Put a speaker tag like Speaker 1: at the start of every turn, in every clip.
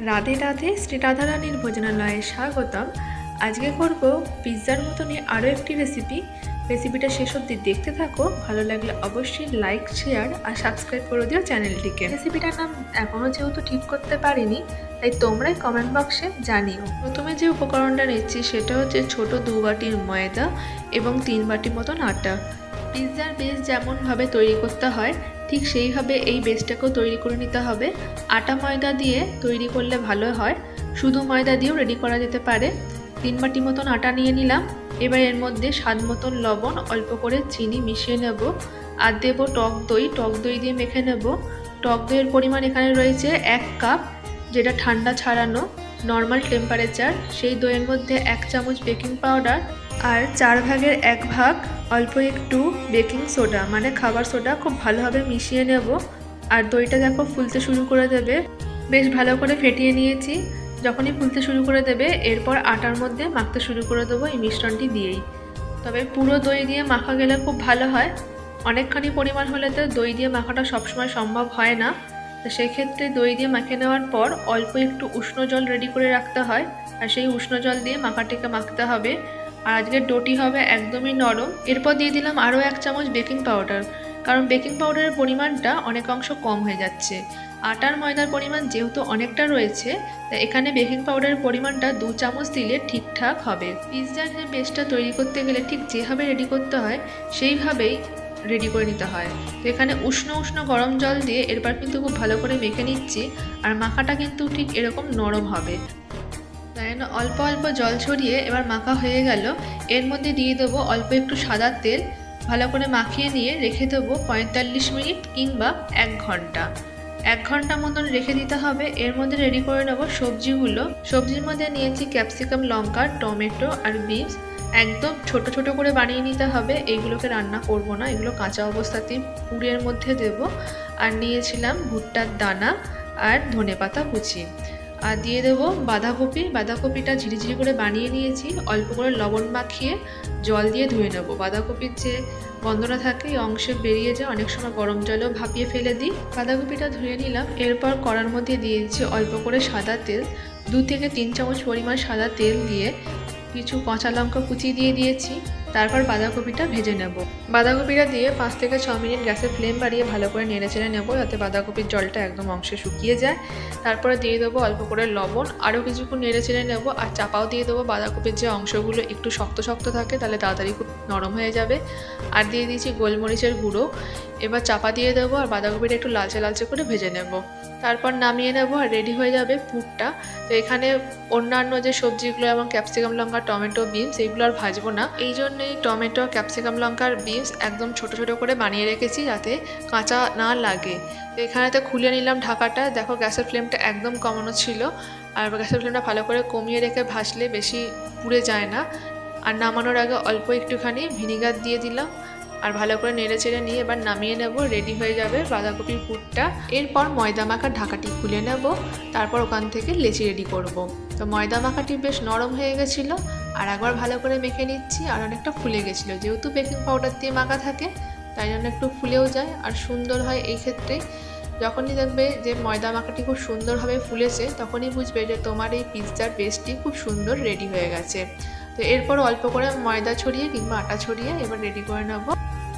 Speaker 1: রাধে রাধে, শ্রী রাধারানীর ভোজনালয়ে স্বাগতম। আজকে করব পিৎজার মতনই আরও একটি রেসিপিটা শেষ অবধি দেখতে থাকো। ভালো লাগলে অবশ্যই লাইক, শেয়ার আর সাবস্ক্রাইব করে দিও চ্যানেলটিকে। রেসিপিটার নাম এখনও যেহেতু ঠিক করতে পারিনি, তাই তোমরাই কমেন্ট বক্সে জানিও। প্রথমে যে উপকরণটা নিচ্ছি সেটা হচ্ছে ছোট 2 বাটির ময়দা এবং 3 বাটি মতন আটা। পিৎজার বেস যেমনভাবে তৈরি করতে হয় ঠিক সেইভাবে এই বেসটাকেও তৈরি করে নিতে হবে। আটা ময়দা দিয়ে তৈরি করলে ভালো হয়, শুধু ময়দা দিয়েও রেডি করা যেতে পারে। 3 বাটি মতন আটা নিয়ে নিলাম। এবার এর মধ্যে স্বাদ মতন লবণ, অল্প করে চিনি মিশিয়ে নেব আর দেবো টক দই দিয়ে মেখে নেব। টক দইয়ের পরিমাণ এখানে রয়েছে 1 কাপ, যেটা ঠান্ডা ছাড়ানো নর্মাল টেম্পারেচার। সেই দইয়ের মধ্যে 1 চামচ বেকিং পাউডার আর 4 ভাগের 1 ভাগ অল্প একটু বেকিং সোডা মানে খাবার সোডা খুব ভালোভাবে মিশিয়ে নেব। আর দইটা দেখো ফুলতে শুরু করে দেবে। বেশ ভালো করে ফেটিয়ে নিয়েছি। যখনই ফুলতে শুরু করে দেবে এরপর আটার মধ্যে মাখতে শুরু করে দেবো এই মিশ্রণটি দিয়েই। তবে পুরো দই দিয়ে মাখা গেলে খুব ভালো হয়। অনেকখানি পরিমাণ হলে তো দই দিয়ে মাখাটা সবসময় সম্ভব হয় না, তো সেক্ষেত্রে দই দিয়ে মাখিয়ে নেওয়ার পর অল্প একটু উষ্ণ জল রেডি করে রাখতে হয় আর সেই উষ্ণ জল দিয়ে মাখাটিকে মাখতে হবে। আর আজকের ডোটি হবে একদমই নরম। এরপর দিয়ে দিলাম আরও 1 চামচ বেকিং পাউডার, কারণ বেকিং পাউডারের পরিমাণটা অনেক অংশ কম হয়ে যাচ্ছে। আটার ময়দার পরিমাণ যেহেতু অনেকটা রয়েছে, তাই এখানে বেকিং পাউডারের পরিমাণটা 2 চামচ দিলে ঠিকঠাক হবে। পিৎজার যে বেসটা তৈরি করতে গেলে ঠিক যেভাবে রেডি করতে হয় সেইভাবেই রেডি করে নিতে হয়। তো এখানে উষ্ণ উষ্ণ গরম জল দিয়ে এরপর কিন্তু খুব ভালো করে মেখে নিচ্ছি। আর মাখাটা কিন্তু ঠিক এরকম নরম হবে। তাই না, অল্প অল্প জল ছড়িয়ে এবার মাখা হয়ে গেল। এর মধ্যে দিয়ে দেবো অল্প একটু সাদা তেল। ভালো করে মাখিয়ে নিয়ে রেখে দেবো 45 মিনিট কিংবা 1 ঘন্টা। 1 ঘন্টা মতন রেখে দিতে হবে। এর মধ্যে রেডি করে নেবো সবজিগুলো। সবজির মধ্যে নিয়েছি ক্যাপসিকাম, লঙ্কা, টমেটো আর বিনস। একদম ছোট ছোট করে বানিয়ে নিতে হবে। এইগুলোকে রান্না করব না, এগুলো কাঁচা অবস্থাতেই পুরের মধ্যে দেব। আর নিয়েছিলাম ভুট্টার দানা আর ধনেপাতা কুচি। আর দিয়ে দেবো বাঁধাকপিটা ঝিরিঝিরি করে বানিয়ে নিয়েছি। অল্প করে লবণ মাখিয়ে জল দিয়ে ধুয়ে নেবো। বাঁধাকপির যে গন্ধটা থাকে এই অংশে বেরিয়ে যায়, অনেক সময় গরম জলেও ভাপিয়ে ফেলে দিই। বাঁধাকপিটা ধুয়ে নিলাম। এরপর কড়ার মধ্যে দিয়েছি অল্প করে সাদা তেল। 2 থেকে 3 চামচ পরিমাণ সাদা তেল দিয়ে কিছু কাঁচা লঙ্কা কুচি দিয়ে দিয়েছি। তারপর বাঁধাকপিটা ভেজে নেব। বাঁধাকপিটা দিয়ে 5 থেকে 6 মিনিট গ্যাসের ফ্লেম বাড়িয়ে ভালো করে নেড়েচেড়ে নেব, যাতে বাঁধাকপির জলটা একদম অংশে শুকিয়ে যায়। তারপরে দিয়ে দেবো অল্প করে লবণ, আরও কিছুক্ষণ নেড়েচেড়ে নেব। আর চাপাও দিয়ে দেবো। বাঁধাকপির যে অংশগুলো একটু শক্ত শক্ত থাকে তাহলে তাড়াতাড়ি খুব নরম হয়ে যাবে। আর দিয়ে দিয়েছি গোলমরিচের গুঁড়ো। এবার চাপা দিয়ে দেবো আর বাঁধাকপিটা একটু লালচে লালচে করে ভেজে নেব। তারপর নামিয়ে নেব আর রেডি হয়ে যাবে পুরটা। তো এখানে অন্যান্য যে সবজিগুলো এবং ক্যাপসিকাম, লঙ্কা, টমেটো, বিনস এইগুলো আর ভাজবো না। এই জন্যই টমেটো, ক্যাপসিকাম, লঙ্কা আর বিনস একদম ছোট ছোট করে বানিয়ে রেখেছি যাতে কাঁচা না লাগে। তো এখানেতে খুলে নিলাম ঢাকাটা। দেখো গ্যাসের ফ্লেমটা একদম কমানো ছিল। আর গ্যাসের ফ্লেমটা ভালো করে কমিয়ে রেখে ভাজলে বেশি পুড়ে যায় না। আর নামানোর আগে অল্প একটুখানি ভিনিগার দিয়ে দিলাম। আর ভালো করে নেড়ে চেড়ে নিয়ে এবার নামিয়ে নেব। রেডি হয়ে যাবে বাঁধাকপির পুরটা। এরপর ময়দা মাখার ঢাকাটি খুলে নেব। তারপর ওখান থেকে লেচি রেডি করব। তো ময়দা মাখাটি বেশ নরম হয়ে গেছিলো। আর একবার ভালো করে মেখে নিচ্ছি। আর অনেকটা ফুলে গেছিলো, যেহেতু বেকিং পাউডার দিয়ে মাখা থাকে তাই জন্য একটু ফুলেও যায় আর সুন্দর হয়। এই ক্ষেত্রে যখনই দেখবে যে ময়দা মাখাটি খুব সুন্দরভাবে ফুলেছে তখনই বুঝবে যে তোমার এই পিৎজার বেসটি খুব সুন্দর রেডি হয়ে গেছে। তো এরপর অল্প করে ময়দা ছড়িয়ে কিংবা আটা ছড়িয়ে এবার রেডি করে নেব।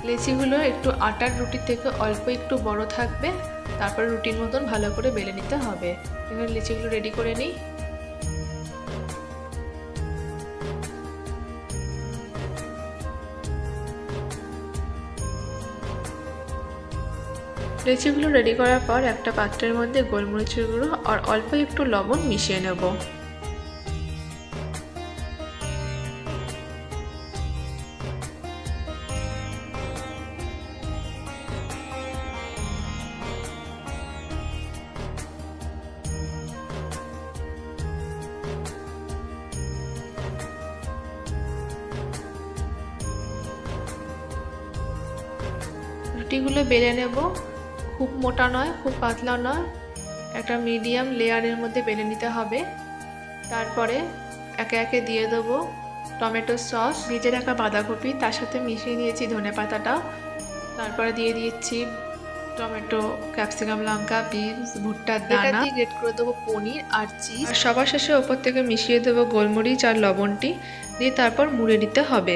Speaker 1: লেচিগুলো একটু আটার রুটির থেকে অল্প একটু বড় থাকবে। তারপর রুটির মতন ভালো করে বেলে নিতে হবে। এবার লেচিগুলো রেডি করে নিই। লেচিগুলো রেডি করার পর একটা পাত্রের মধ্যে গোলমরিচের গুঁড়ো আর অল্প একটু লবণ মিশিয়ে নেব। রুটিগুলো বেলে নেব। খুব মোটা নয়, খুব পাতলা নয়, একটা মিডিয়াম লেয়ারের মধ্যে বেলে নিতে হবে। তারপরে একে একে দিয়ে দেবো টমেটো সস, ভেজে রাখা বাঁধাকপি, তার সাথে মিশিয়ে নিয়েছি ধনেপাতাটা। তারপরে দিয়ে দিচ্ছি টমেটো, ক্যাপসিকাম, লঙ্কা, বিনস, ভুট্টার দানা দিয়ে গ্রেট করে দেবো পনির আর চিজ। আর সবার শেষে ওপর থেকে মিশিয়ে দেবো গোলমরিচ আর লবণটি দিয়ে তারপর মুড়ে নিতে হবে।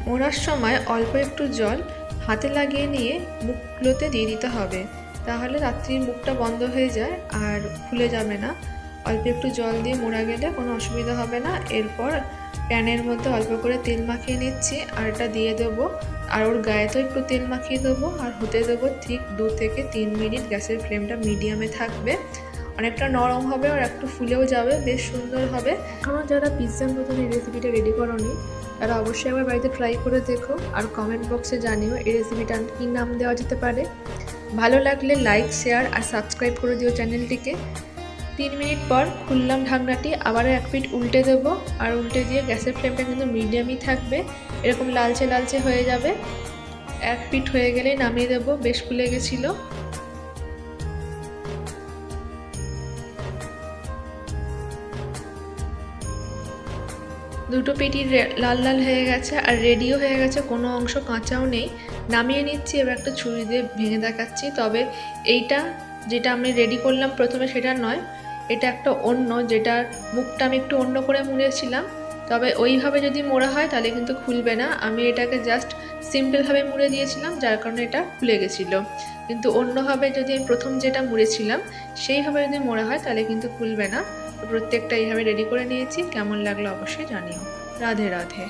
Speaker 1: মোড়ার সময় অল্প একটু জল হাতে লাগিয়ে নিয়ে মুখগুলোতে দিয়ে দিতে হবে, তাহলে রাত্রির মুখটা বন্ধ হয়ে যায় আর খুলে যাবে না। অল্প একটু জল দিয়ে মোড়া গেলে কোনো অসুবিধা হবে না। এরপর প্যানের মধ্যে অল্প করে তেল মাখিয়ে নিচ্ছি আর এটা দিয়ে দেবো, আর ওর গায়েতেও একটু তেল মাখিয়ে দেবো আর হতে দেবো ঠিক 2 থেকে 3 মিনিট। গ্যাসের ফ্লেমটা মিডিয়ামে থাকবে। অনেকটা নরম হবে আর একটু ফুলেও যাবে, বেশ সুন্দর হবে। এখনও যারা পিৎজার মতন এই রেসিপিটা রেডি করোনি তারা অবশ্যই আমার বাড়িতে ট্রাই করে দেখো আর কমেন্ট বক্সে জানিও এই রেসিপিটার কী নাম দেওয়া যেতে পারে। ভালো লাগলে লাইক, শেয়ার আর সাবস্ক্রাইব করে দিও চ্যানেলটিকে। 3 মিনিট পর খুললাম ঢাকনাটি, আবারও 1 পিঠ উল্টে দেবো আর উল্টে দিয়ে গ্যাসের ফ্লেমটা কিন্তু মিডিয়ামই থাকবে। এরকম লালচে লালচে হয়ে যাবে। 1 পিঠ হয়ে গেলেই নামিয়ে দেবো, বেশ ফুলে গেছিলো। দুটো পিঠই লাল লাল হয়ে গেছে আর রেডিও হয়ে গেছে, কোনো অংশ কাঁচাও নেই। নামিয়ে নিচ্ছি, এবার একটা ছুরি দিয়ে ভেঙে দেখাচ্ছি। তবে এইটা যেটা আমি রেডি করলাম প্রথমে সেটা নয়, এটা একটা অন্য, যেটার মুখটা আমি একটু অন্য করে মুড়েছিলাম। তবে ওইভাবে যদি মোড়া হয় তাহলে কিন্তু খুলবে না। আমি এটাকে জাস্ট সিম্পলভাবে মুড়ে দিয়েছিলাম, যার কারণে এটা খুলে গেছিলো। কিন্তু অন্যভাবে যদি আমি প্রথম যেটা মুড়েছিলাম সেইভাবে যদি মোড়া হয় তাহলে কিন্তু খুলবে না। প্রত্যেকটা এইভাবে রেডি করে নিয়েছি। কেমন লাগলো অবশ্যই জানিও। রাধে রাধে।